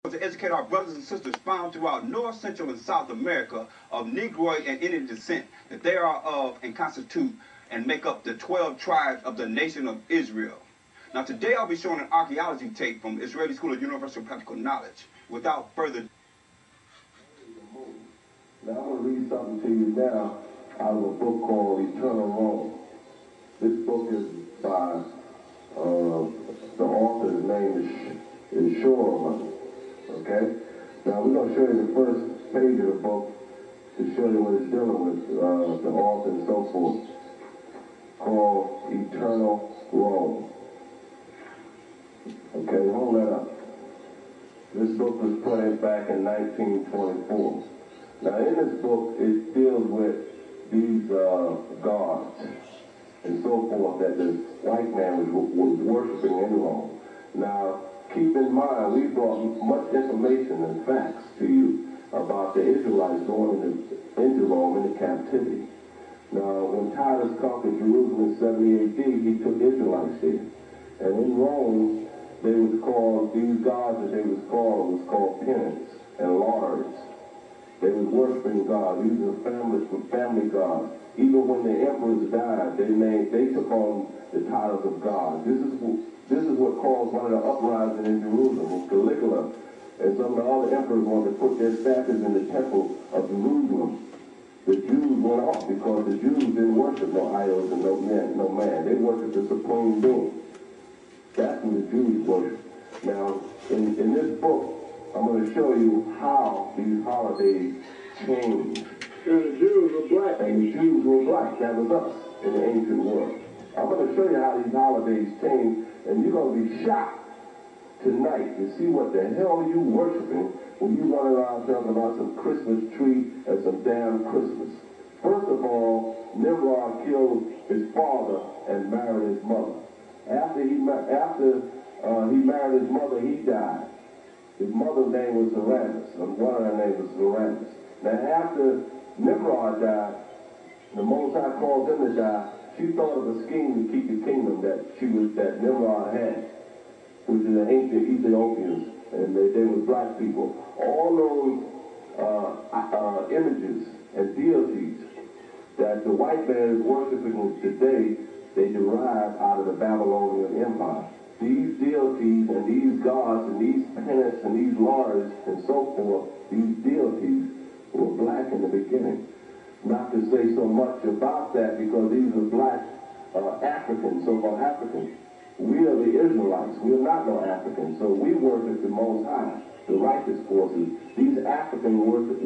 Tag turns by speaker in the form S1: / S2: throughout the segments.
S1: To educate our brothers and sisters found throughout North, Central, and South America of Negroid and Indian descent, that they are of and constitute and make up the 12 tribes of the nation of Israel. Now today I'll be showing an archaeology tape from Israeli School of Universal Practical Knowledge. Without further ado.
S2: Now I'm going to read something to you now out of a book called Eternal Rome. This book is by the author's name is Shorman. Okay? Now we're going to show you the first page of the book to show you what it's dealing with, the author and so forth, called Eternal Rome. Okay, hold that up. This book was printed back in 1924. Now in this book, it deals with these gods and so forth that the white man was worshiping in Rome. Now, keep in mind, we brought much information and facts to you about the Israelites going into Rome into captivity. Now, when Titus conquered Jerusalem in 70 AD, he took Israelites there. And in Rome, they was called, these gods that they was called penance and lords. They was worshiping God. These were family gods. Even when the emperors died, they took on the titles of God. This is what caused one of the uprisings in Jerusalem, Caligula, and some of the other emperors wanted to put their statues in the temple of Jerusalem. The Jews went off because the Jews didn't worship no idols and no man. They worshiped the supreme being. That's what the Jews worship. Now, in this book, I'm going to show you how these holidays changed.
S3: And the Jews were black.
S2: And the Jews were black. That was us in the ancient world. I'm going to show you how these holidays changed, and you're going to be shocked tonight to see what the hell you worshiping when you run around talking about some Christmas tree and some damn Christmas. First of all, Nimrod killed his father and married his mother. After he married his mother, he died. His mother's name was Heramis, and one of her names was Heramis. Now after Nimrod died, the Most High called them to die. She thought of a scheme to keep the kingdom that Nimrod had, which is the ancient Ethiopians, and they were black people. All those images and deities that the white man is worshiping today, they derive out of the Babylonian Empire. These deities and these gods and these penance and these lords and so forth, these deities were black in the beginning. Not to say so much about that because these are black Africans, so-called Africans. We are the Israelites. We are not no Africans. So we worship the Most High, the righteous forces. These Africans worship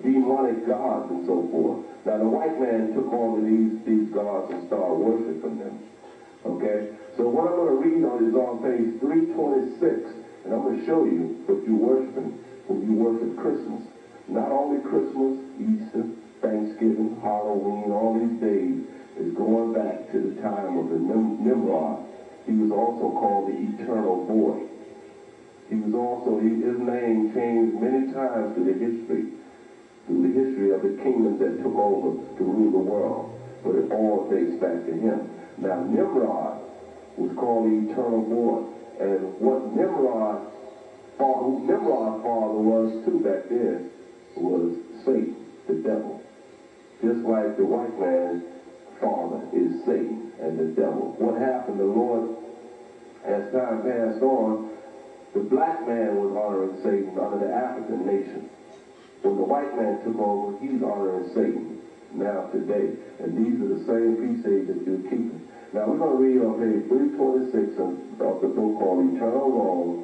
S2: demonic gods and so forth. Now the white man took on these gods and started worshiping them. Okay? So what I'm going to read on is on page 326, and I'm going to show you what you're worshiping when you worship Christmas. Not only Christmas, Easter, Thanksgiving, Halloween, all these days is going back to the time of the Nimrod. He was also called the Eternal Boy. He was also, his name changed many times through the history of the kingdoms that took over to rule the world. But it all dates back to him. Now Nimrod was called the Eternal Boy. And what Nimrod's father was too back then was Satan, the devil. Just like the white man's father is Satan and the devil. What happened, the Lord, as time passed on, the black man was honoring Satan under the African nation. When the white man took over, he's honoring Satan now today. And these are the same feast days that you're keeping. Now we're going to read on page 326 of the book called Eternal Rome.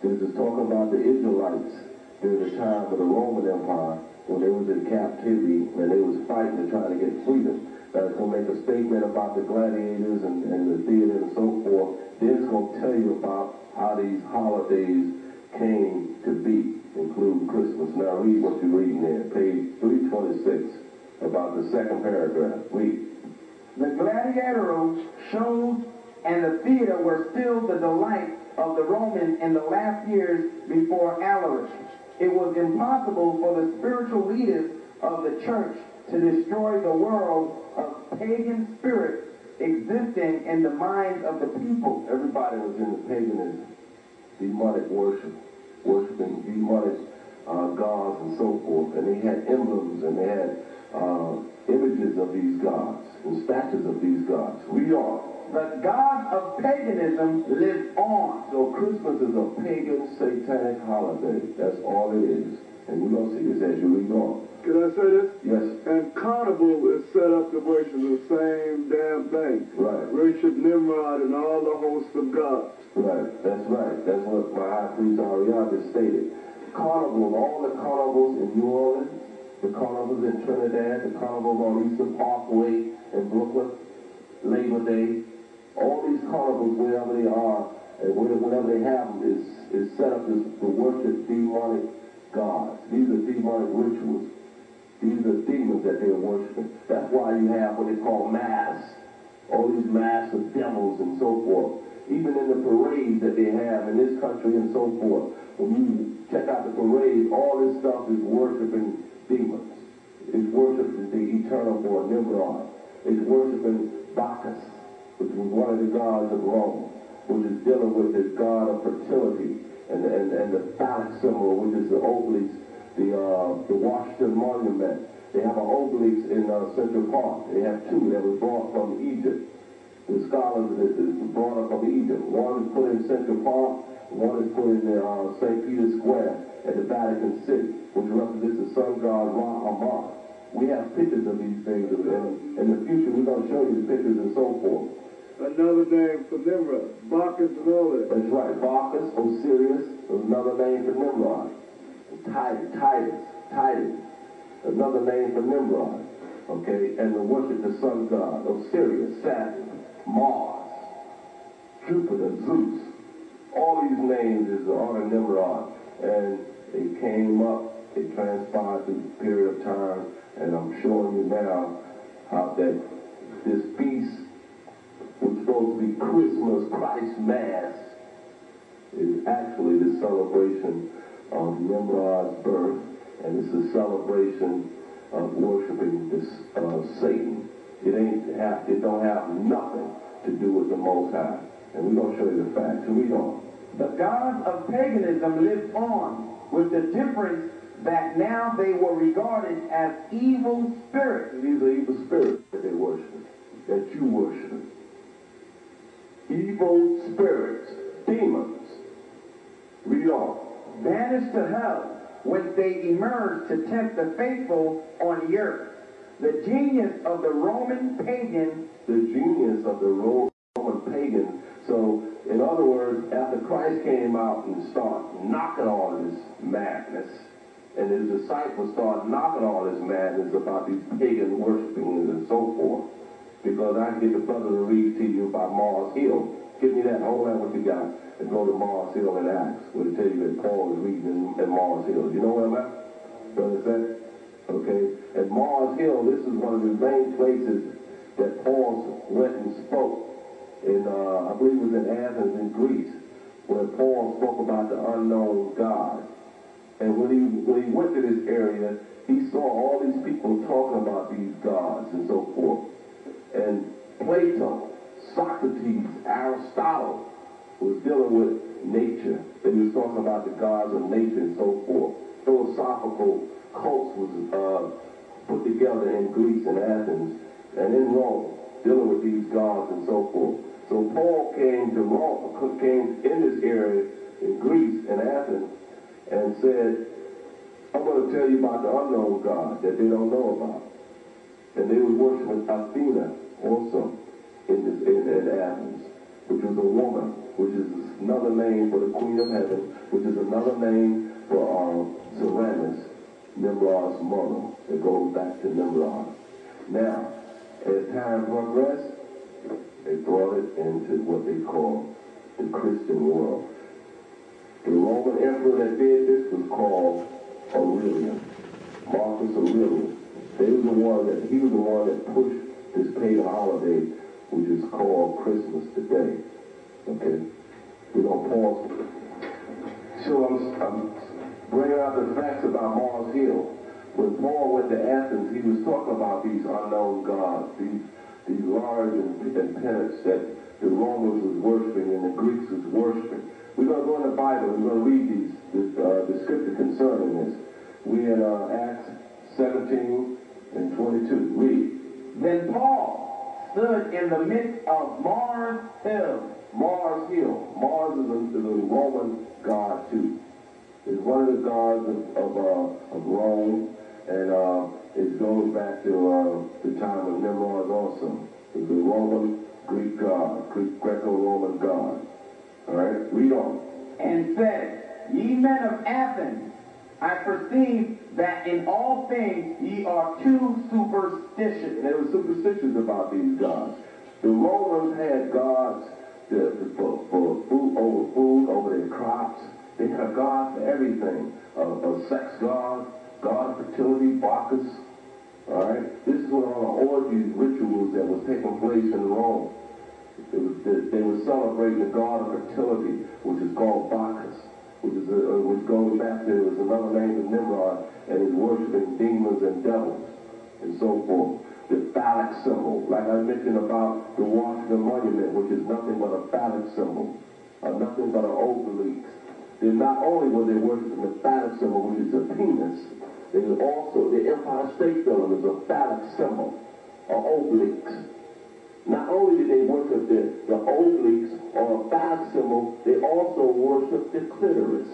S2: This is talking about the Israelites during the time of the Roman Empire, when they was in captivity and they was fighting and trying to get freedom. Now it's going to make a statement about the gladiators and the theater and so forth. Then it's going to tell you about how these holidays came to be, including Christmas. Now read what you're reading there, page 326, about the second paragraph. Read.
S4: The gladiatorial shows and the theater were still the delight of the Romans in the last years before Alaric. It was impossible for the spiritual leaders of the church to destroy the world of pagan spirits existing in the minds of the people.
S2: Everybody was into paganism. demonic worship, worshiping demonic gods and so forth. And they had emblems and they had images of these gods and statues of these gods. Read on.
S4: The gods of paganism live on.
S2: So Christmas is a pagan, satanic holiday. That's all it is. And we're going to see this as you read on.
S3: Can I say this?
S2: Yes.
S3: And carnival is set up to worship the same damn thing.
S2: Right.
S3: Worship Nimrod and all the hosts of gods.
S2: Right. That's right. That's what my high priest Ariel just stated. Carnival, all the carnivals in New Orleans, the carnivals in Trinidad, the carnivals on Eastern Parkway in Brooklyn, Labor Day, all these carnivals, wherever they are, and whenever they have them, is set up to worship demonic gods. These are demonic rituals. These are demons that they're worshiping. That's why you have what they call masks. All these masks of devils and so forth. Even in the parades that they have in this country and so forth. When you check out the parade, all this stuff is worshiping demons. It's worshiping the eternal born Nimrod. It's worshiping Bacchus, which was one of the gods of Rome, which is dealing with this god of fertility and the phallic symbol, which is the obelisk, the Washington Monument. They have an obelisk in Central Park. They have two that was brought from Egypt. The scholars that brought up from Egypt. One is put in Central Park, one is put in St. Peter's Square at the Vatican City, which represents the sun god Ra-Amar. We have pictures of these things, and in the future we're going to show you the pictures and so forth.
S3: Another name for Nimrod, Bacchus and all that.
S2: That's right, Bacchus, Osiris, is another name for Nimrod. Titus, another name for Nimrod. Okay, and to worship the sun god, Osiris, Saturn, Mars, Jupiter, Zeus. All these names is on Nimrod, and they came up, they transpired through a period of time, and I'm showing you now how that this feast, which is supposed to be Christmas, Christ Mass, is actually the celebration of Nimrod's birth, and it's a celebration of worshiping this Satan. It don't have nothing to do with the Most High. And we're going to show you the facts. Read on.
S4: The gods of paganism lived on, with the difference that now they were regarded as evil spirits.
S2: These are evil spirits that they worship, that you worship. Evil spirits, demons. Read on.
S4: Banished to hell, whence they emerged to tempt the faithful on the earth. The genius of the Roman pagan.
S2: The genius of the Roman pagan. So, in other words, after Christ came out and started knocking all this madness, and his disciples started knocking all this madness about these pagan worshiping and so forth, because I can get the brother to read to you about Mars Hill. Give me that, hold on what you got, and go to Mars Hill and Acts, where they tell you that Paul is reading in Mars Hill. You know where I'm at? You understand? Okay? At Mars Hill, this is one of the main places that Paul went and spoke. In, I believe it was in Athens in Greece, where Paul spoke about the unknown God. And when he went to this area, he saw all these people talking about these gods and so forth. And Plato, Socrates, Aristotle was dealing with nature. They was talking about the gods of nature and so forth. Philosophical cults was put together in Greece and Athens and in Rome, dealing with these gods and so forth. So Paul came to Rome, came in this area in Greece and Athens, and said, I'm going to tell you about the unknown God that they don't know about. And they were worshiping Athena also in Athens, which was a woman, which is another name for the Queen of Heaven, which is another name for Semiramis, Nimrod's mother. It goes back to Nimrod. Now, as time progressed, they brought it into what they call the Christian world. The Roman emperor that did this was called Aurelian, Marcus Aurelius. He was the one that pushed this pagan holiday, which is called Christmas today. Okay? We're going to pause. So I'm bringing out the facts about Mars Hill. When Paul went to Athens, he was talking about these unknown gods, these large and penance that the Romans was worshiping and the Greeks was worshiping. We're going to go in the Bible. We're going to read the scripture concerning this. We're in Acts 17 and 22. Read.
S4: Then Paul stood in the midst of Mars Hill.
S2: Mars Hill. Mars is a Roman god too. It's one of the gods of Rome, and it goes back to the time of Nimrod also. It's a Roman Greek god, Greco-Roman god. All right, read on.
S4: And said, Ye men of Athens, I perceive that in all things ye are too superstitious.
S2: They were superstitious about these gods. The Romans had gods for food, over their crops. They had gods for everything. A sex god, god of fertility, Bacchus. All right, this is what all the orgies, rituals that was taking place in Rome. They were celebrating the god of fertility, which is called Bacchus, which goes back to, it was another name of Nimrod, and is worshiping demons and devils, and so forth. The phallic symbol, like I mentioned about the Washington Monument, which is nothing but a phallic symbol, nothing but an obelisk. Then not only were they worshiping the phallic symbol, which is a penis, they were also, the Empire State Building is a phallic symbol, an obelisk. Not only did they worship the obelisk or a phallic symbol, they also worshiped the clitoris,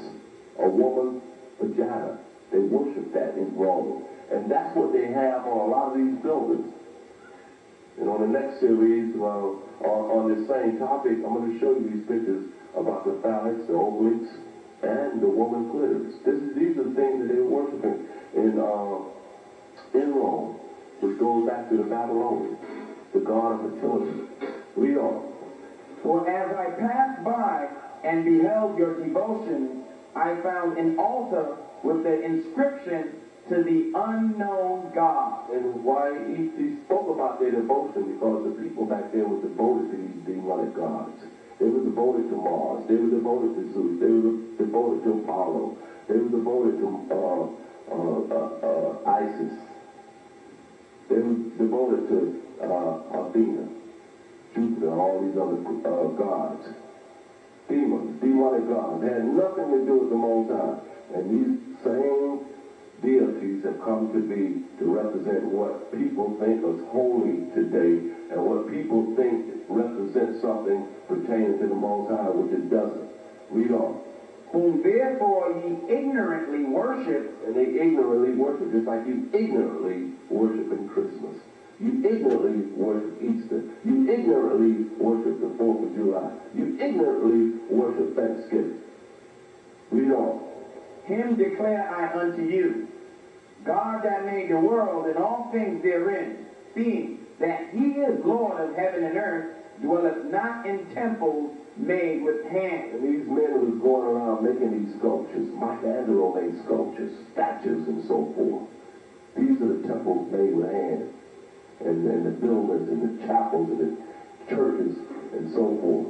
S2: a woman's vagina. They worshiped that in Rome. And that's what they have on a lot of these buildings. And on the next series, on this same topic, I'm going to show you these pictures about the phallics, the obelisks, and the woman's clitoris. These are the things that they were worshiping in Rome, which goes back to the Babylonians, the god of fertility. Read on.
S4: For as I passed by and beheld your devotions, I found an altar with the inscription, to the unknown God.
S2: And why he spoke about their devotion, because the people back there were devoted to these demonic gods. They were devoted to Mars. They were devoted to Zeus. They were devoted to Apollo. They were devoted to Isis. They were devoted to Athena, Jupiter, all these other gods. Demons, demonic gods. They had nothing to do with the Most High. And these same deities have come to be to represent what people think is holy today, and what people think represents something pertaining to the Most High, which it doesn't. Read on.
S4: Whom therefore ye ignorantly worship.
S2: And they ignorantly worship, just like you ignorantly worship in Christmas. You ignorantly worship Easter. You ignorantly worship the 4th of July. You ignorantly worship Thanksgiving. Read on.
S4: Him declare I unto you, God that made the world and all things therein, seeing that he is Lord of heaven and earth, dwelleth not in temples made with hands.
S2: And these men was going around making these sculptures. Michelangelo made sculptures, statues, and so forth. These are the temples made with hands, and the buildings, and the chapels, and the churches, and so forth.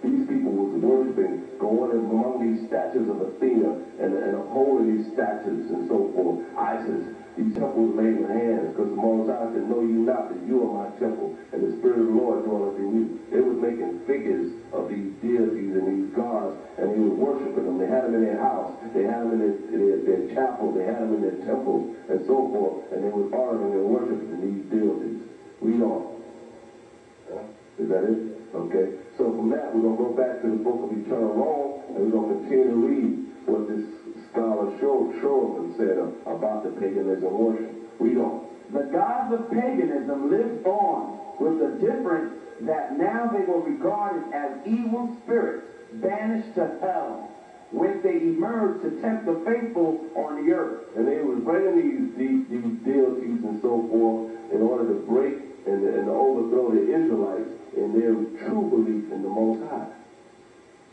S2: These people was worshiping, going among these statues of Athena and upholding these statues and so forth. Isis, these temples made with hands, because the Most High said, know you not that you are my temple, and the Spirit of the Lord dwelleth in you. They was making figures of these deities and these gods, and they were worshiping them. They had them in their house, they had them in their chapel, they had them in their temples, and so forth, and they were honoring and worshiping these deities. Read on. Is that it? Okay. So from that, we're going to go back to the book of Eternal Rome, and we're going to continue to read what this scholar Shorman said about the paganism worship. Read on.
S4: The gods of paganism lived on, with the difference that now they were regarded as evil spirits banished to hell, whence they emerged to tempt the faithful on the earth.
S2: And they were bringing these deities and so forth in order to break and to overthrow the Israelites in their true belief in the Most High.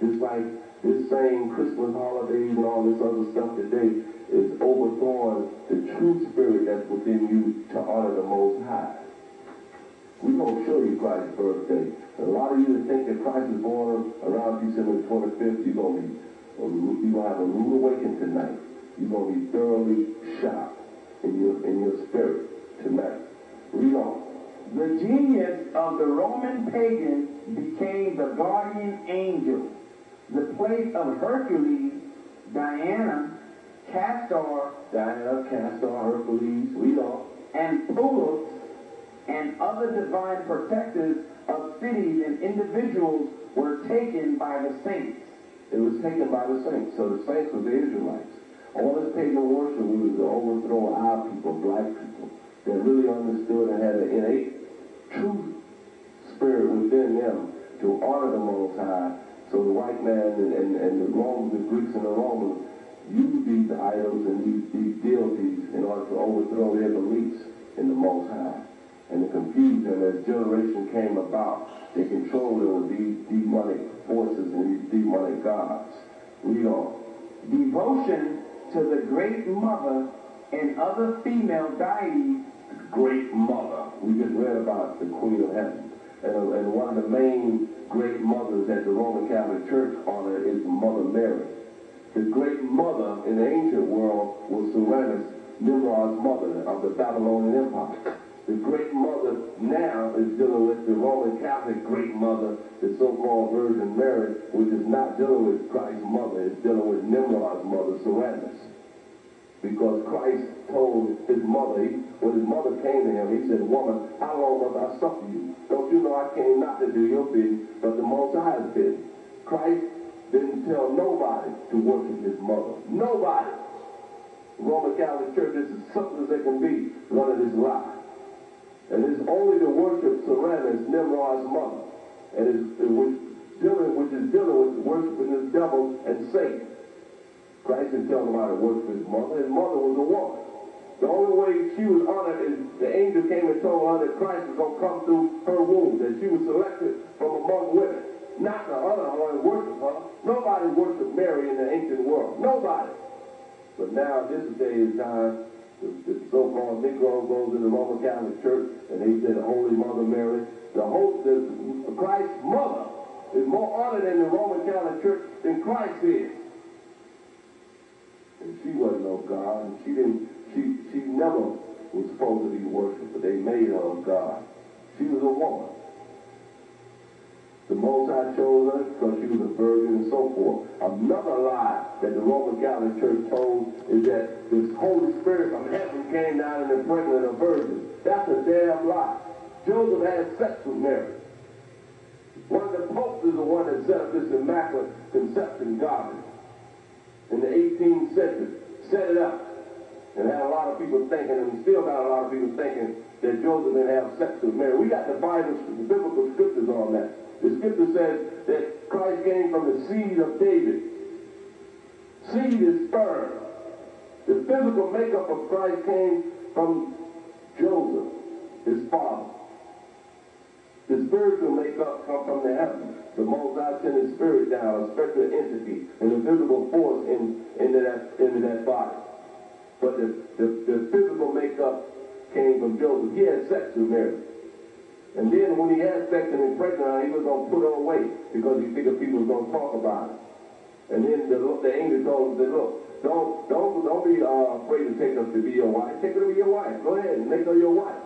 S2: Just like this same Christmas holidays and all this other stuff today is overthrowing the true spirit that's within you to honor the Most High. We're going to show you Christ's birthday. And a lot of you that think that Christ is born around December 25th, you're going to have a rude awakening tonight. You're going to be thoroughly shocked in your spirit tonight. Read on.
S4: The genius of the Roman pagan became the guardian angel. The place of Hercules, Diana, Castor,
S2: Hercules, we know,
S4: and Pollux, and other divine protectors of cities and individuals were taken by the saints.
S2: It was taken by the saints. So the saints were the Israelites. All this pagan worship was to overthrow our people, black people, that really understood and had an innate, true spirit within them to honor the Most High. So the white man and the Romans, the Greeks and the Romans, used these idols and these deities in order to overthrow their beliefs in the Most High. And to confuse them as generation came about, they controlled them with these demonic forces and these demonic gods. Read on.
S4: Devotion to the Great Mother and other female deities.
S2: Great Mother. We just read about the Queen of Heaven. And one of the main great mothers that the Roman Catholic Church honored is Mother Mary. The Great Mother in the ancient world was Serenus, Nimrod's mother of the Babylonian Empire. The Great Mother now is dealing with the Roman Catholic Great Mother, the so-called Virgin Mary, which is not dealing with Christ's mother, it's dealing with Nimrod's mother, Serenus. Because Christ told his mother, when his mother came to him, he said, "Woman, how long must I suffer you? Don't you know I came not to do your bidding, but the Most High's bidding?" Christ didn't tell nobody to worship his mother. Nobody. The Roman Catholic Church is as simple as they can be, running this lie. And it's only to worship Serenus, Nimrod's mother, and which is dealing with worshiping the devil and Satan. Christ didn't tell nobody to worship his mother. His mother was a woman. The only way she was honored is the angel came and told her that Christ was going to come through her womb, that she was selected from among women, not to honor her and worship her. Nobody worshiped Mary in the ancient world. Nobody. But now, this day is time, the so-called Negro goes in the Roman Catholic Church, and they said, Holy Mother Mary. Christ's mother is more honored in the Roman Catholic Church than Christ is. And she wasn't no God, and she never was supposed to be worshipped, but they made her a God. She was a woman. The Most High chose her because she was a virgin and so forth. Another lie that the Roman Catholic Church told is that this Holy Spirit from heaven came down and impregnated a virgin. That's a damn lie. Joseph had sex with Mary. One of the popes is the one that set up this Immaculate Conception Garden in the 18th century. Set it up. And had a lot of people thinking, and still got a lot of people thinking, that Joseph didn't have sex with Mary. We got the Bible, the biblical scriptures on that. The scripture says that Christ came from the seed of David. Seed is sperm. The physical makeup of Christ came from Joseph, his father. The spiritual makeup comes from the heavens. The Most High sent his spirit down, a spiritual entity, and a visible force into that body. But the physical makeup came from Joseph. He had sex with Mary. And then when he had sex and impregnated her, he was going to put her away because he figured people were going to talk about it. And then the angel told him, look, don't be afraid to take her to be your wife. Take her to be your wife. Go ahead and make her your wife.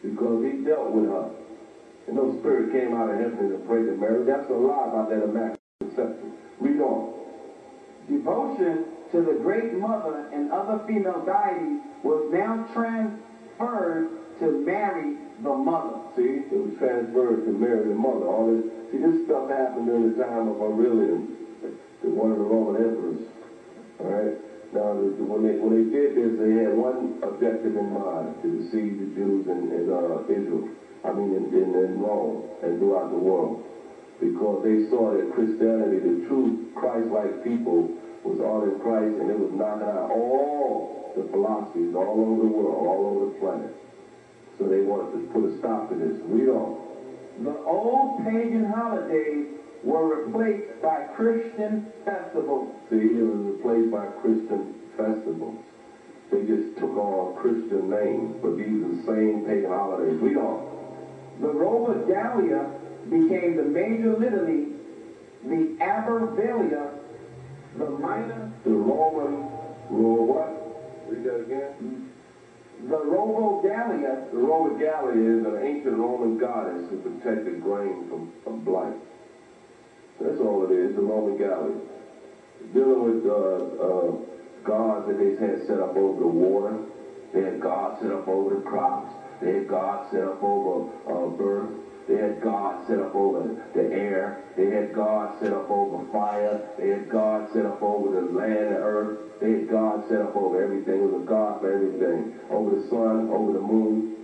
S2: Because he dealt with her. And no spirit came out of heaven and prayed to Mary. That's a lie about that Immaculate Conception. Read on.
S4: Devotion to the Great Mother and other female deities was now transferred to Mary the Mother.
S2: See, it was transferred to Mary the Mother. This stuff happened during the time of Aurelian, one of the Roman emperors. All right. Now, when they did this, they had one objective in mind: to deceive the Jews in Israel. I mean, in Rome and throughout the world, because they saw that Christianity, the true Christ-like people, was honoring Christ, and it was knocking out all the philosophies all over the world, all over the planet. So they wanted to put a stop to this. Read on.
S4: The old pagan holidays were replaced by Christian festivals.
S2: See, it was replaced by Christian festivals. They just took on Christian names, but these are the same pagan holidays. Read on.
S4: The Robogalia became the major litany, the Abervalia, the minor.
S2: The Roman, what? Read that again.
S4: The Robogalia Gallia.
S2: The Roman Gallia is an ancient Roman goddess who protected grain from blight. That's all it is, the Roman Gallia. Dealing with gods that they had set up over the water. They had gods set up over the crops. They had gods set up over birth. They had gods set up over the air. They had gods set up over fire. They had gods set up over the land, the earth. They had gods set up over everything. It was a god for everything. Over the sun, over the moon.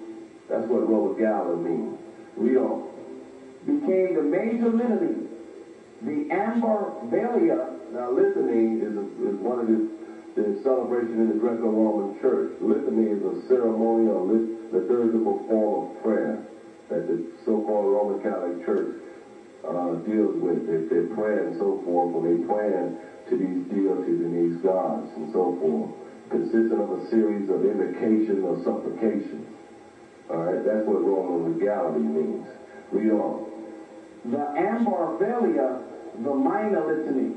S2: That's what Roman Gallia means. Read on.
S4: Became the major litany. The Ambar Velia.
S2: Now, litany is one of the celebration in the Greco-Roman Church. Litany is a ceremonial, liturgical form of prayer that the so-called Roman Catholic Church deals with. They're praying and so forth, when they praying to these deities and these gods and so forth, consisting of a series of invocation or supplication. All right, that's what Roman legality means. Read on.
S4: The Ambar Velia, the minor litany.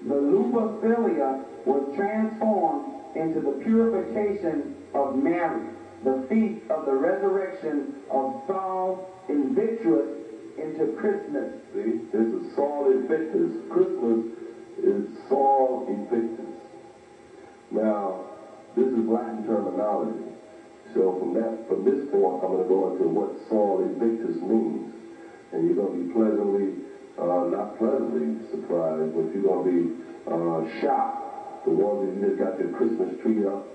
S4: The Lupa Velia was transformed into the purification of Mary, the feast of the resurrection of Saul Invictus into Christmas.
S2: See, this is Saul Invictus. Christmas is Saul Invictus. Now, this is Latin terminology. So from this point, I'm going to go into what Saul Invictus means. And you're going to be pleasantly, not pleasantly surprised, but you're going to be shocked. The ones that you just got your Christmas tree up,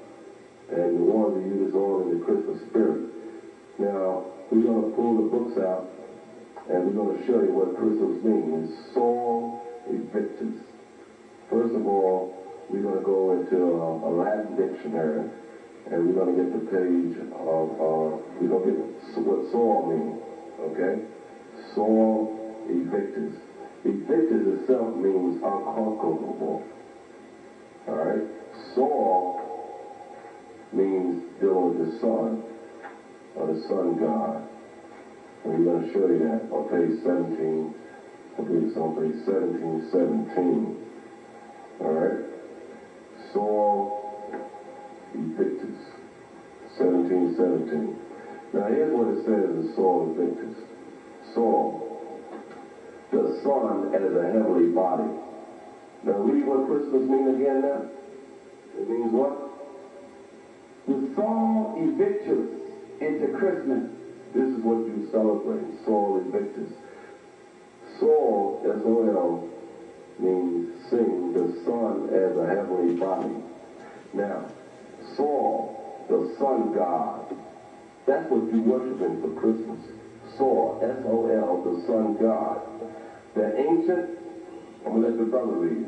S2: and the ones that you just all in the Christmas spirit. Now, we're going to pull the books out, and we're going to show you what Christmas means. Saul Invictus. First of all, we're going to go into a Latin dictionary, and we're going to get the page of, we're going to get what Saul means, okay? Saul Invictus. Invictus itself means unconquerable. All right? Saul means dealing with the sun, or the sun god. And we're going to show you that on page 17. I believe it's on page 1717. All right? Saul Invictus, 1717. Now here's what it says in Saul Invictus. Saul, the sun as a heavenly body. Now read what Christmas means again now. It means what?
S4: The Saul Invictus into Christmas.
S2: This is what you celebrate, Saul Invictus. Saul, S-O-L, means sing, the sun as a heavenly body. Now, Saul, the sun god, that's what you worshiping for Christmas. Saul, S-O-L, the sun god. The ancient, I'm going to let the brother read,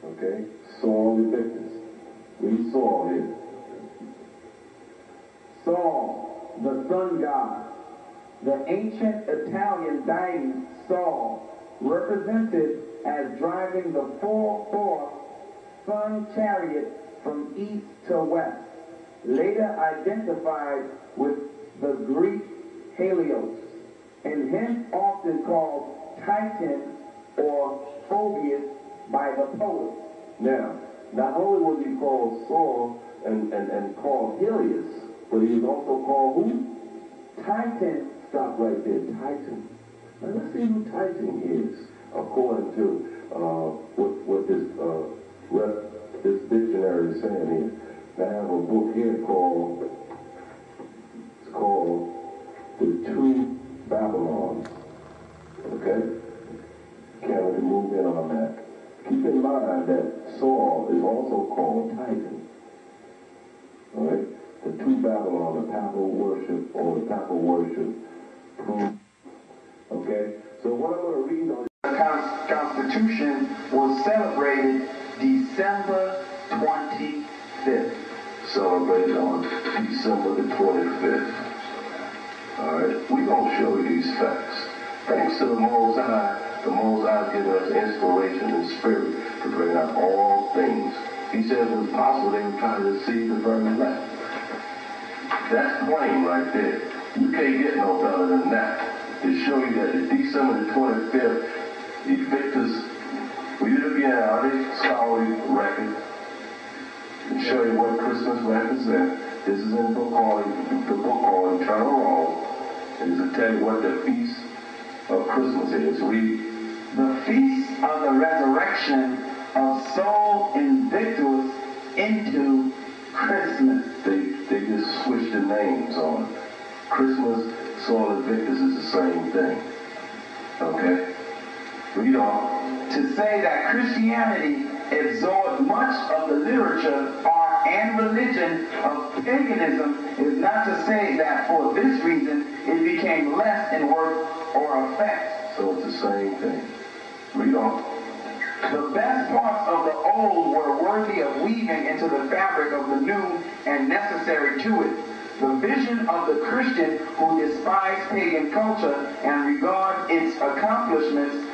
S2: okay? Saul Invictus. Read Saul here.
S4: Saul, the sun god. The ancient Italian deity Saul, represented as driving the 4-horse sun chariot from east to west, later identified with the Greek Helios, and hence often called Titan or Phoebus by the poets.
S2: Now, not only was he called Saul and called Helios, but he was also called who?
S4: Titan.
S2: Stop right there, Titan. Now let's see who Titan is, according to what this dictionary is saying here. Now I have a book here called The Two Babylons. Okay? Can't really move in on that. Keep in mind that Saul is also called Titan. All right? The two Babylon, the papal worship or the papal worship. Okay? So what I'm going to read on
S4: The Constitution was celebrated December 25th.
S2: Celebrated on December the 25th. All right? We're going to show you these facts. Thanks to the Most High has given us inspiration and spirit to bring out all things. He said it was possible they would try to deceive the very elect. That's plain right there. You can't get no better than that. To show you that the December the 25th, Invictus, read it again out of the scholarly record, and show you what Christmas represents. This is in the book called Eternal Law. It is to tell you what the Feast of Christmas is. Read.
S4: The Feast of the Resurrection of Sol Invictus into Christmas.
S2: They just switched the names on it. Christmas, Sol Invictus is the same thing. Okay? Read on.
S4: To say that Christianity absorbed much of the literature, art, and religion of paganism is not to say that for this reason it became less in worth or effect.
S2: So it's the same thing. Read on.
S4: The best parts of the old were worthy of weaving into the fabric of the new and necessary to it. The vision of the Christian who despises pagan culture and regards its accomplishments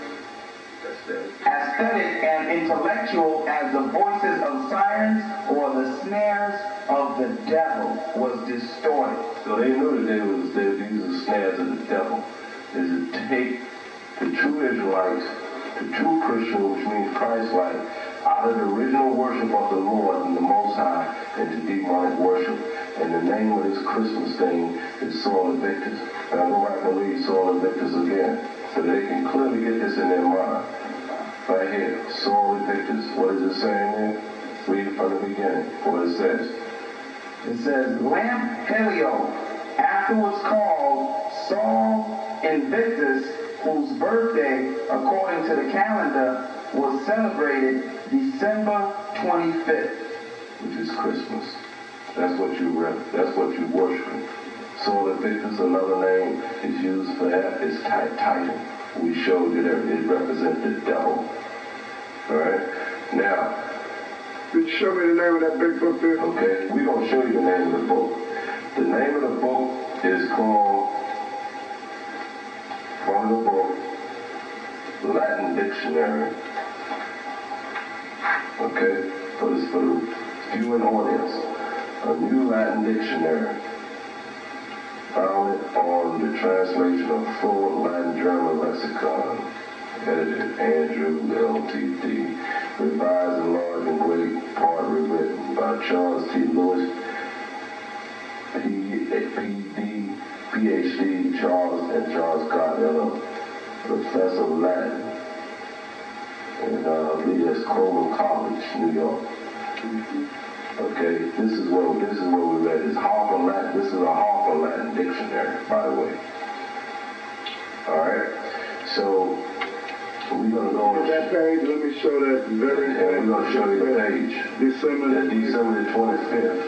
S4: aesthetic and intellectual as the voices of sirens or the snares of the devil was distorted.
S2: So they knew that these are snares of the devil. Is to take the true Israelites, the true Christian, which means Christ-like, out of the original worship of the Lord and the Most High into demonic worship. And the name of this Christmas thing is Sol Invictus. And I'll go back and read Sol Invictus again so they can clearly get this in their mind. Right here, Sol Invictus. What is it saying there? Read it from the beginning, what it says.
S4: It says, Lamp Helio, afterwards called Sol Invictus, whose birthday, according to the calendar, was celebrated December 25th.
S2: Which is Christmas. That's what you worship. Sol Invictus, another name, is used for that, is Titan. We showed you that it represents the devil. Alright? Now,
S3: Could you show me the name of that big book there?
S2: okay, we're going to show you the name of the book. The name of the book is called, from the book, Latin Dictionary. Okay? For the viewing audience. A new Latin dictionary. Founded on the translation of full Latin German lexicon. Edited Andrew L.T.D. Revised in large and great part rewritten by Charles T. Lewis, P.D., Ph.D., Charles and Charles Scott, Professor of Latin, and I believe that's Coleman College, New York. Okay, this is what we read. It's Harper Latin. This is a Harper Latin dictionary, by the way. All right, so we're gonna go on
S3: that page. Let me show that very.
S2: And we're gonna show you the page.
S3: December
S2: the 25th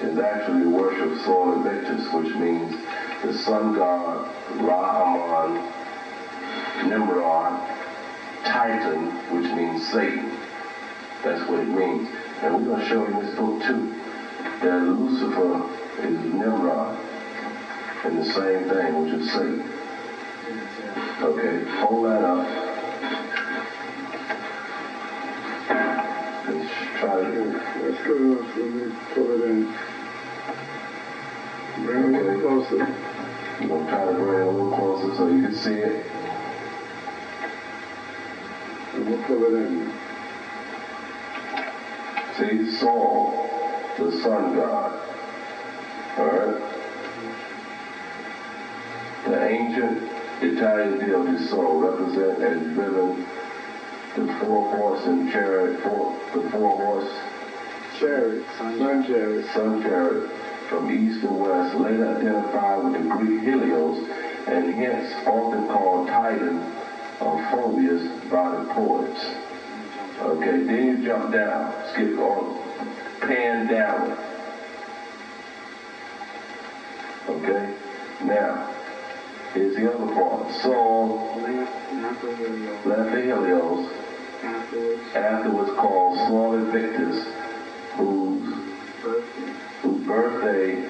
S2: is actually the worship of Sol Invictus, which means the sun god Ra-Aman, Nimrod, Titan, which means Satan. That's what it means. And we're going to show you in this book too that Lucifer is Nimrod and the same thing, which is Satan. Okay, hold that up. Let's try to.
S3: Let's go. Let me pull it in. Bring it a little closer.
S2: We're going to try to bring it a little closer so you can see it.
S3: And we'll pull it in.
S2: See, Sol, the sun god. Alright? The ancient Italian deity Sol represent and driven the four-horse and chariot, the four-horse
S3: Chariot, sun chariot.
S2: From east and west, later identified with the Greek Helios, and hence often called Titan or Phobius by the poets. Okay, then you jump down, skip on, pan down. Okay, now, here's the other part. Sol, left the Helios, afterwards called Sol Invictus, whose birthday,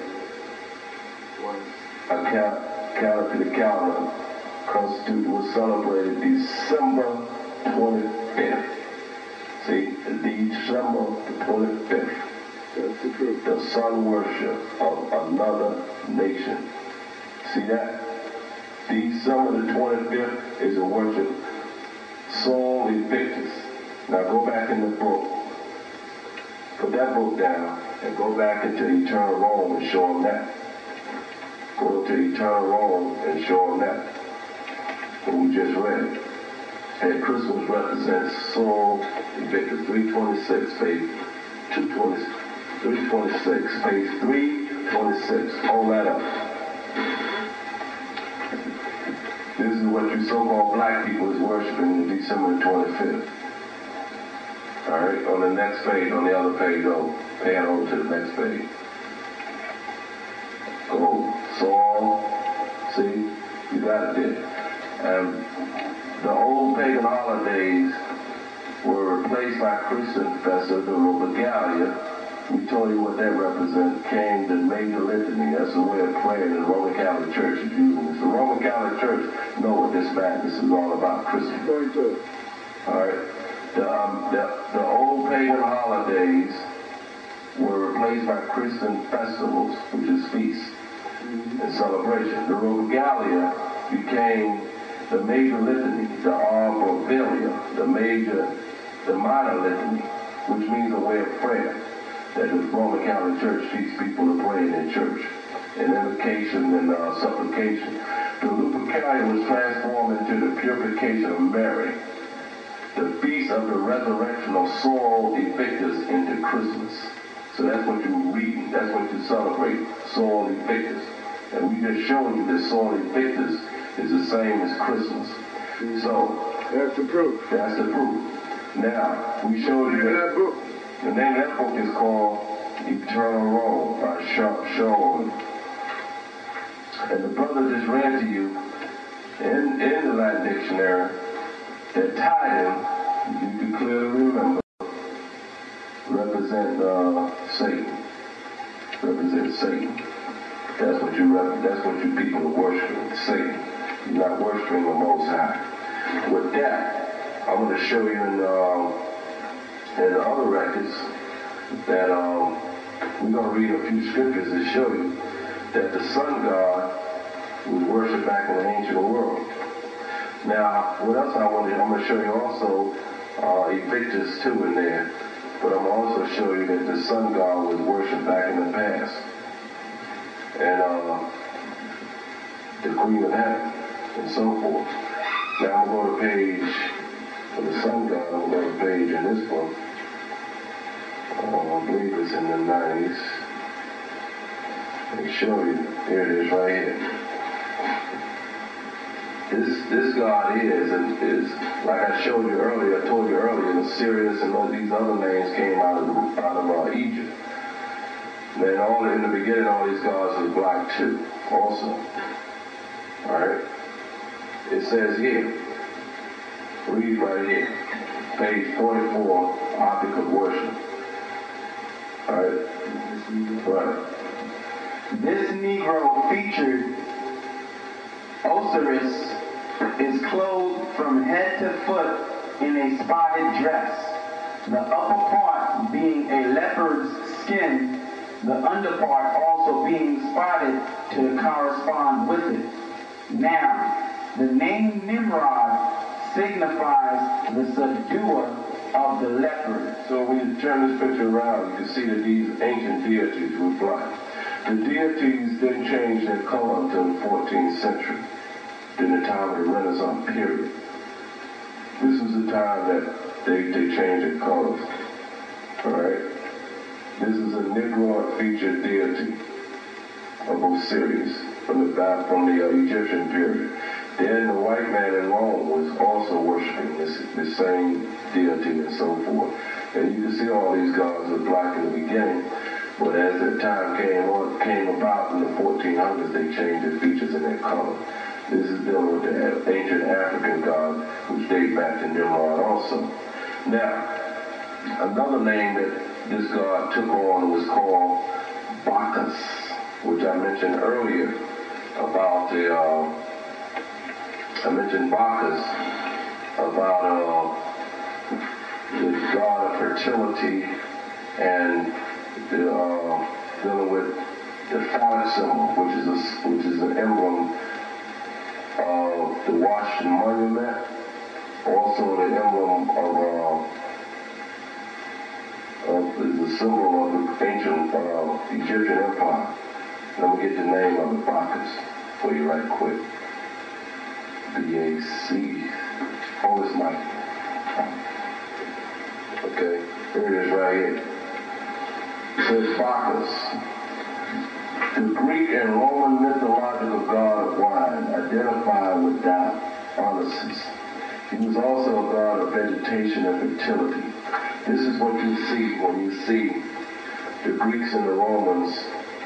S2: counted to the calendar, was celebrated December 25th. See, December the 25th.
S3: That's the truth.
S2: The sun worship of another nation. See that? December the 25th is a worship. Sol Invictus. Now go back in the book. Put that book down. and go back into eternal Rome and show them that. Go to eternal Rome and show them that. What we just read. And Christmas represents soul Invictus 326, page 220, 326, page 326. Hold that up. This is what you so-called black people is worshiping on December 25th. All right, on the next page, on the other page, go. Pan over to the next page. Go. Saul. See? You got it there. And the old pagan holidays were replaced by Christian festival, the Robogalia. We told you what that represents. Came the major litany. That's the way of praying the Roman Catholic Church is using this. The Roman Catholic Church know what this madness is all about. Christian.
S3: Very good.
S2: All right. The old pagan holidays were replaced by Christian festivals, which is feasts and celebration. The Robogalia became the major litany, the Arborelia, the minor litany, which means a way of prayer that the Roman Catholic Church teaches people to pray in their church, and invocation and supplication. The Lupercalia was transformed into the purification of Mary, the feast of the resurrection of Sol Invictus into Christmas. So that's what you're reading, that's what you celebrate, Sol Invictus. And we just showed you that Sol Invictus is the same as Christmas. So
S3: that's the proof.
S2: That's the proof. Now, we showed you that
S3: book.
S2: The name of that book is called Eternal Rome by Sean. And the brother just read to you in the Latin dictionary that title, you can clearly remember, represent Satan. Represent Satan. That's what you people are worshiping, Satan. You're not worshiping the Most High. With that, I'm going to show you in other records that we're going to read a few scriptures to show you that the sun god was worshipped back in the ancient world. Now, what else I'm going to show you also Invictus too in there, but I'm going to also show you that the sun god was worshipped back in the past. And the Queen of Heaven, and so forth. Now I'm going to page, for the sun god, I'm going to page in this book. I believe it's in the 90s. Let me show you. Here it is right here. This God is like I showed you earlier, I told you earlier, the Sirius and all these other names came out of Egypt. Then in the beginning, all these gods were black too, also. Alright? It says here, read right here, page 44, Object of Worship. Alright? Right.
S4: This Negro featured Osiris is clothed from head to foot in a spotted dress, the upper part being a leopard's skin, the underpart also being spotted to correspond with it. Now, the name Nimrod signifies the subduer of the leopard.
S2: So when you turn this picture around, you can see that these ancient deities were black. The deities didn't change their color until the 14th century, during the time of the Renaissance period. This was the time that they changed their colors. Alright? This is a Negro featured deity of Osiris from the Egyptian period. Then the white man in Rome was also worshiping this same deity and so forth. And you can see all these gods were black in the beginning, but as the time came about in the 1400s, they changed their features and their color. This is dealing with the ancient African gods, which date back to Nimrod also. Now, another name that this god took on was called Bacchus, which I mentioned earlier about I mentioned Bacchus about the god of fertility and dealing with the phallic symbol, which is an emblem of the Washington Monument, also the emblem is a symbol of the ancient Egyptian empire. Let me get the name of the Bacchus for you right quick. B-A-C. Hold this mic. Okay, here it is right here. It says Bacchus. The Greek and Roman mythological god of wine, identified with Dionysus. He was also a god of vegetation and fertility. This is what you see when you see the Greeks and the Romans.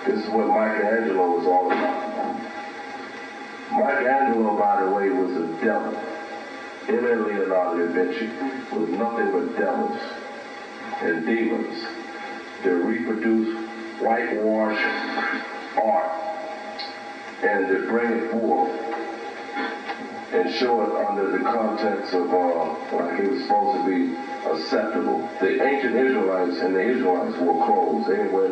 S2: This is what Michelangelo was all about. Michelangelo, by the way, was a devil. Him and Leonardo da Vinci was nothing but devils and demons that reproduce whitewash art and to bring it forth and show it under the context of like it was supposed to be acceptable. The ancient Israelites and the Israelites wore clothes. They didn't wear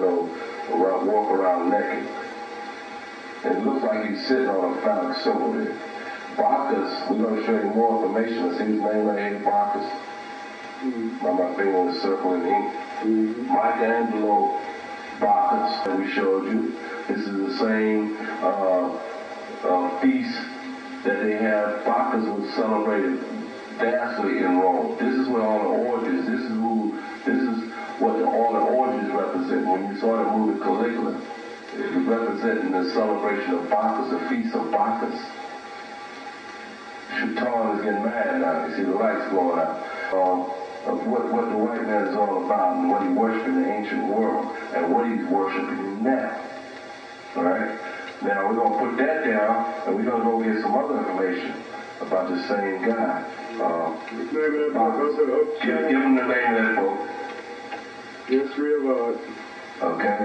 S2: walk around naked. And it looks like he's sitting on a phallic symbol there. Bacchus, we're going to show you more information. See his name right here, Bacchus? My finger on the circle in ink. Michelangelo Bacchus that we showed you. This is the same feast that they have. Bacchus was celebrated vastly in Rome. This is where all the orgies, this is what all the orgies represent. When you saw the movie Caligula, it was representing the celebration of Bacchus, the feast of Bacchus. Chuton is getting mad now. You see the lights going out. Of what the white man is all about and what he worshipped in the ancient world and what he's worshiping now. All right? Now we're going to put that down and we're going to go get some other information about the same guy. Give him the name of that book.
S3: History of Art.
S2: Okay.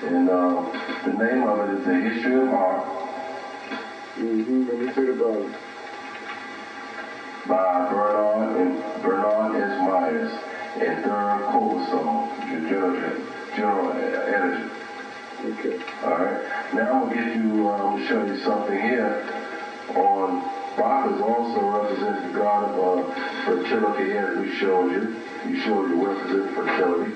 S2: And the name of it is The History of Art.
S3: Let me see the bottom.
S2: By Bernard S. Myers and Thurl Coverstone, general editor.
S3: Okay.
S2: All right. Now I'm gonna get you show you something here on Bacchus. Also represents the god of fertility, as we showed you. You showed you represents fertility.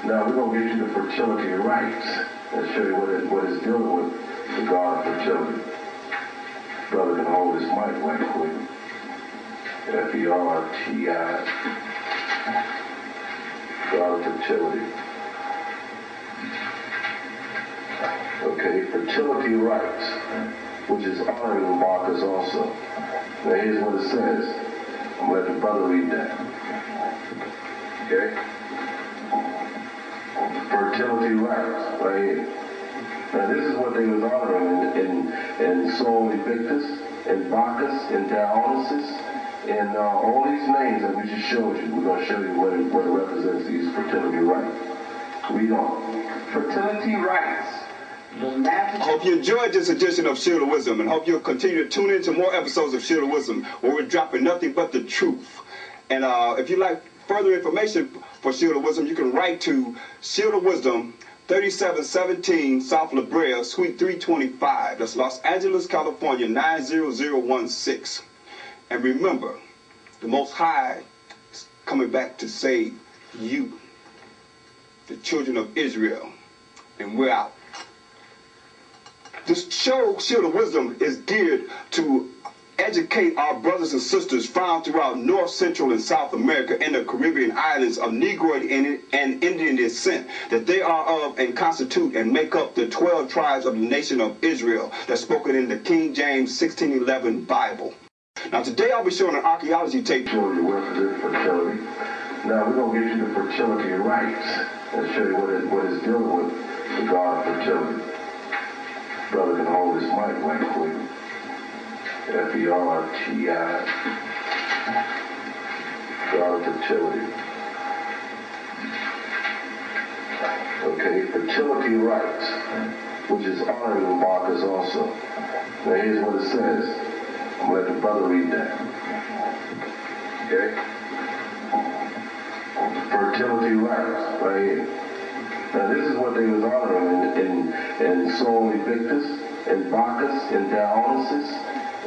S2: Now we're gonna get you the fertility rites and show you what it's dealing with the god of fertility. Brother can hold his mic right quick. F-E-R-T-I. God of fertility. Okay, fertility rites, which is honoring Bacchus also. Now here's what it says. I'm going to let the brother read that. Okay? Fertility rites, right here. Now this is what they was honoring in Sol Invictus, in Bacchus, in Dionysus, and all these names that we just showed you. We're going to show you what it represents, these fertility rites. Read on.
S4: Fertility rites.
S1: I hope you enjoyed this edition of Shield of Wisdom and hope you'll continue to tune in to more episodes of Shield of Wisdom where we're dropping nothing but the truth. And if you'd like further information for Shield of Wisdom, you can write to Shield of Wisdom, 3717 South La Brea, Suite 325. That's Los Angeles, California, 90016. And remember, the Most High is coming back to save you, the children of Israel. And we're out. This show, Shield of Wisdom, is geared to educate our brothers and sisters found throughout North, Central, and South America and the Caribbean islands of Negroid and Indian descent that they are of and constitute and make up the 12 tribes of the nation of Israel that's spoken in the King James 1611 Bible. Now today I'll be showing an archaeology tape.
S2: Show you represent fertility. Now we're going to get you the fertility rites and show you what it's dealing with, the god of fertility. Brother can hold his mic right quick. F-E-R-T-I. God of fertility. Okay, fertility rites, which is honoring Bacchus also. Now here's what it says. I'm going to let the brother read that. Okay? Fertility rites, right here. Now this is what they was honoring in Sol Invictus, in Bacchus, in Dionysus,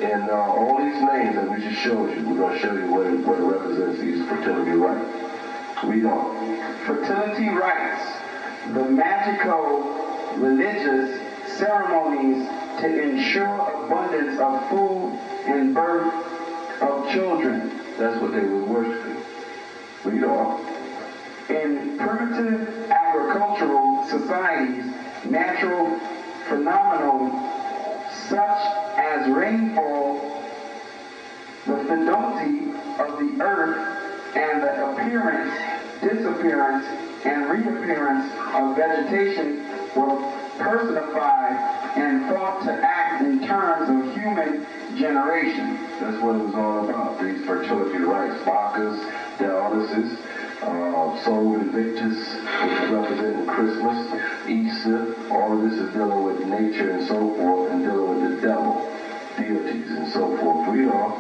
S2: and all these names that we just showed you. We're going to show you what it represents, these fertility rites. Read on.
S4: Fertility rites, the magical religious ceremonies to ensure abundance of food and birth of children.
S2: That's what they were worshiping. Read on.
S4: In primitive agricultural societies, natural phenomena such as rainfall, the fidelity of the earth, and the appearance, disappearance, and reappearance of vegetation were personified and thought to act in terms of human generation.
S2: That's what it was all about. These fertility rites, Bacchus, Dionysus, Sol Invictus, which is representing Christmas, Easter. All of this is dealing with nature and so forth, and dealing with the devil, deities and so forth. Read on.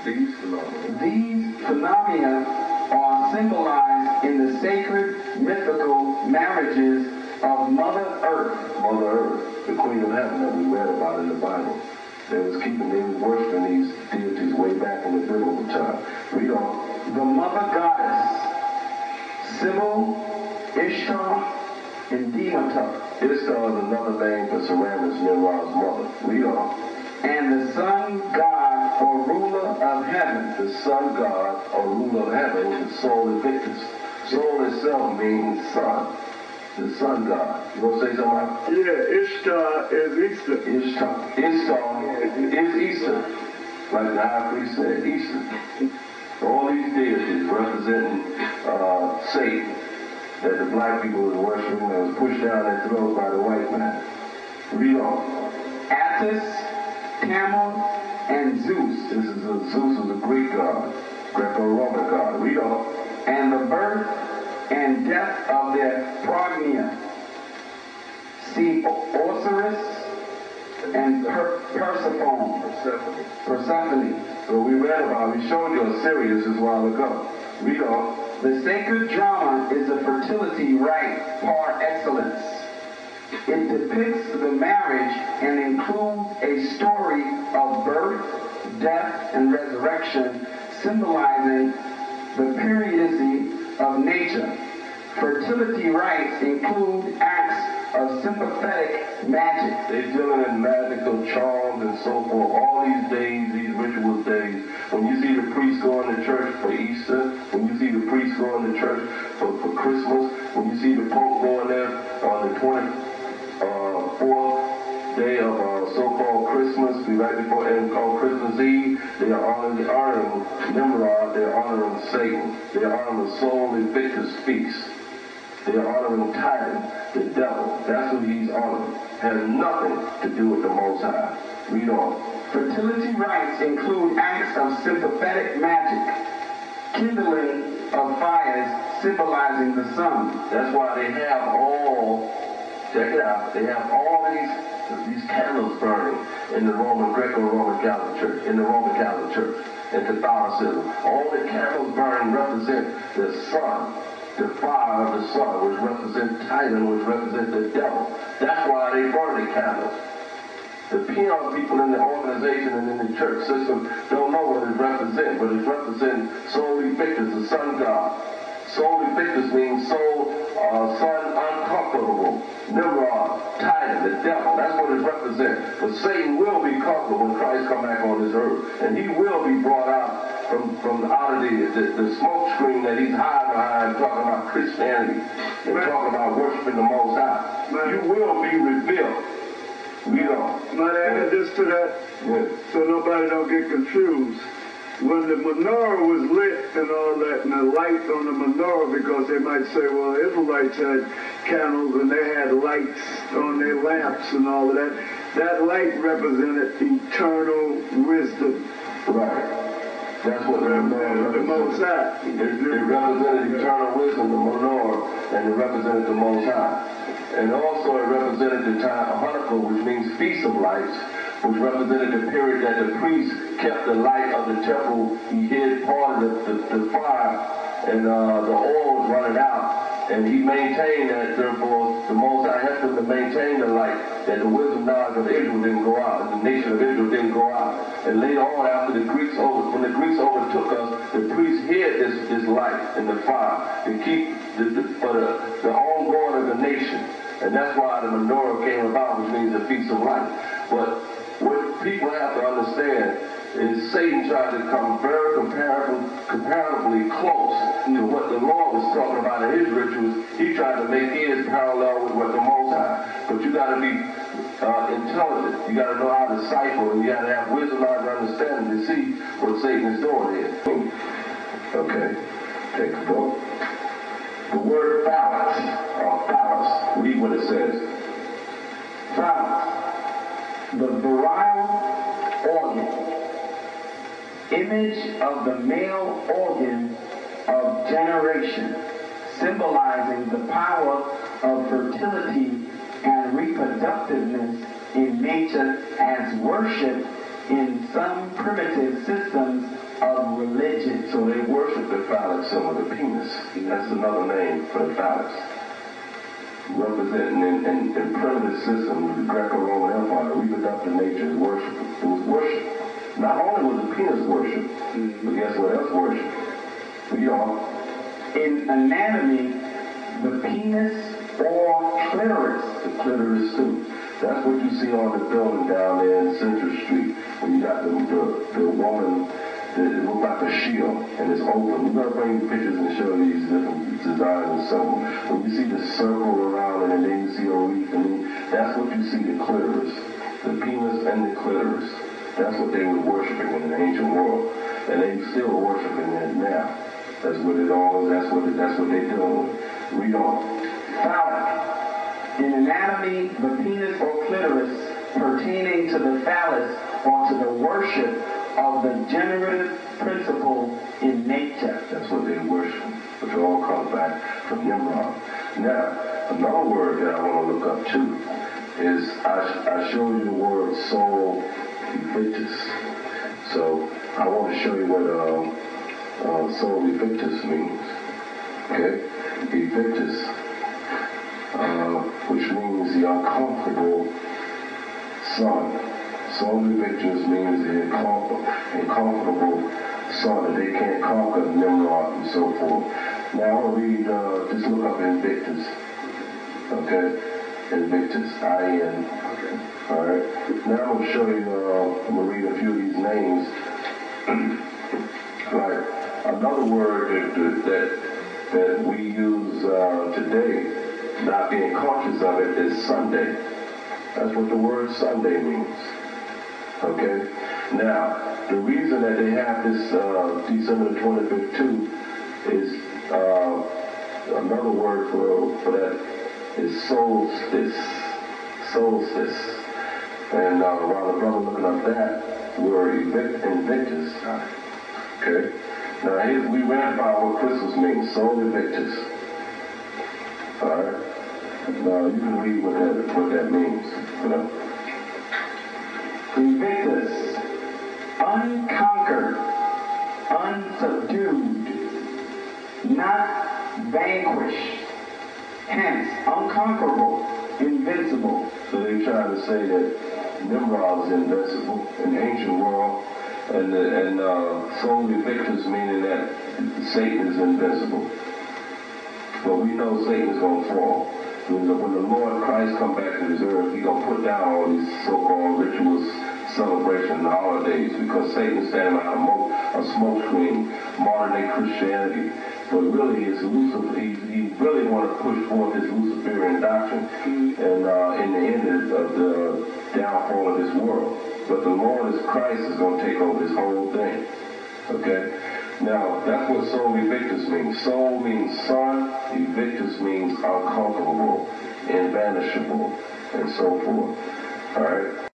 S4: These phenomena are symbolized in the sacred mythical marriages of Mother Earth.
S2: Mother Earth, the Queen of Heaven that we read about in the Bible. They was worshiping these deities way back in the biblical time. Read on.
S4: The Mother Goddess, Sybil, Ishtar, and Demeter.
S2: Ishtar is another name for Semiramis, Nimrod's mother. Read on.
S4: And the Sun God or ruler of heaven.
S2: The Sun God or ruler of heaven is Sol Invictus. Sol itself means sun. The Sun God. You want to say something about it?
S3: Yeah, Ishtar is Easter.
S2: Ishtar is Easter. Like the high priest said, Easter. All these deities representing Satan that the black people were worshiping that was pushed down their throats by the white man. Read on.
S4: Attis, Camel, and Zeus.
S2: Zeus was a Greek god, Greco-Roman god. Read on.
S4: And the birth and death of their progenia. See Osiris and Persephone.
S2: So we showed you Osiris a while ago. Read on.
S4: The sacred drama is a fertility rite par excellence. It depicts the marriage and includes a story of birth, death, and resurrection, symbolizing the periodicity of nature. Fertility rites include acts of sympathetic magic.
S2: They're dealing in magical charms and so forth. All these days, these ritual days. When you see the priest going to church for Easter, when you see the priest going to church for Christmas, when you see the Pope going there on the 24th day of so-called Christmas, right before and called Christmas Eve, they are honoring Nimrod, they're honoring Satan, they're honoring the Sol Invictus feast. They're honoring Titan, the devil. That's who he's honoring. Has nothing to do with the Most High. Read on.
S4: Fertility rites include acts of sympathetic magic, kindling of fires symbolizing the sun.
S2: That's why they have all, check it out, they have all these candles burning in the Greco-Roman Catholic Church, in the Roman Catholic Church, in Catholicism. All the candles burning represent the sun. The fire of the sun, which represents Titan, which represents the devil. That's why they burn the candles. The peon people in the organization and in the church system don't know what it represents, but it represents Sol Invictus, the sun god. Sol Invictus means sun uncomfortable. Nimrod, Titan, the devil. That's what it represents. But Satan will be conquered when Christ come back on this earth. And he will be brought out from out of the smoke screen that he's hiding behind, talking about Christianity and talking about worshiping the Most High. You will be revealed. Read on.
S3: Might I add this to that?
S2: Yes.
S3: So nobody don't get confused. When the menorah was lit and all that, and the light on the menorah, because they might say, well, Israelites had candles and they had lights on their lamps and all of that. That light represented eternal wisdom.
S2: Right. That's what the menorah
S3: the Most High.
S2: It represented eternal wisdom, the menorah, and it represented the Most High. And also it represented the time of Hanukkah, which means Feast of Lights, which represented the period that the priest kept the light of the temple. He hid part of the fire, and the oil was running out. and he maintained that, therefore, the Most High helped him to maintain the light, that the wisdom knowledge of Israel didn't go out, and the nation of Israel didn't go out. And later on, after when the Greeks overtook us, the priests hid this light in the fire to keep the ongoing of the nation. And that's why the menorah came about, which means the Feast of Light. But what people have to understand is Satan tried to come very comparatively close to what the Lord was talking about in his rituals. He tried to make his parallel with what the Most High. But you got to be intelligent. You got to know how to decipher, and you got to have wisdom, knowledge, and understanding to see what Satan is doing here. Okay, take a book. The word phallus, or phallus, read what it says.
S4: Phallus, the virile organ, image of the male organ of generation, symbolizing the power of fertility and reproductiveness in nature as worship in some primitive systems of religion.
S2: So they worship the phallic symbol, the penis. That's another name for the phallus. Representing in primitive systems of the Greco-Roman Empire, reproductive nature is worship. It was worship. Not only was the penis worship, but guess what else worship?
S4: In anatomy, the penis or clitoris.
S2: The clitoris too. That's what you see on the building down there in Central Street, when you got the woman that look like a shield and it's open. We're going to bring pictures and show these different designs and symbols. When you see the circle around it and then you see a reef, and that's what you see, the clitoris. The penis and the clitoris. That's what they were worshiping in the ancient world. And they still worshiping it now. That's what it all is. That's what they're doing. Read on.
S4: Phallic. In anatomy, the penis or clitoris pertaining to the phallus or to the worship of the generative principle in nature.
S2: That's what they worship, which all comes back from Nimrod. Now, another word that I want to look up too is I showed you the word soul evictus. So I want to show you what soul evictus means. Okay, evictus, which means the uncomfortable son. Soul evictus means the uncomfortable son that they can't conquer, Nimrod and so forth. Now I'll read, just look up Invictus. Okay? Invictus, I-N. Alright? Now I'm going to show you, I'm going to read a few of these names. Like, another word that we use today, not being conscious of it, is Sunday. That's what the word Sunday means. Okay? Now, the reason that they have this December 25th too is another word for that is solstice. Solstice. And while the brother looking up that word Invictus. Okay? Now we ran by what Christmas means, Sol Invictus. Alright? Now you can read what that means. You know?
S4: Invictus, unconquered, unsubdued, not vanquished, hence unconquerable, invincible.
S2: So they try to say that Nimrod is invincible in the ancient world, and soul evictus meaning that Satan is invincible. But we know Satan is going to fall. When the Lord Christ come back to this earth, he's going to put down all these so-called rituals, celebrations, and holidays, because Satan's standing behind a smoke screen, modern-day Christianity. But really, he really want to push forth this Luciferian doctrine and in the end of the downfall of this world. But the Lord Christ is going to take over this whole thing. Okay? Now, that's what soul evictus means. Soul means son, evictus means unconquerable, invanishable, and so forth. All right?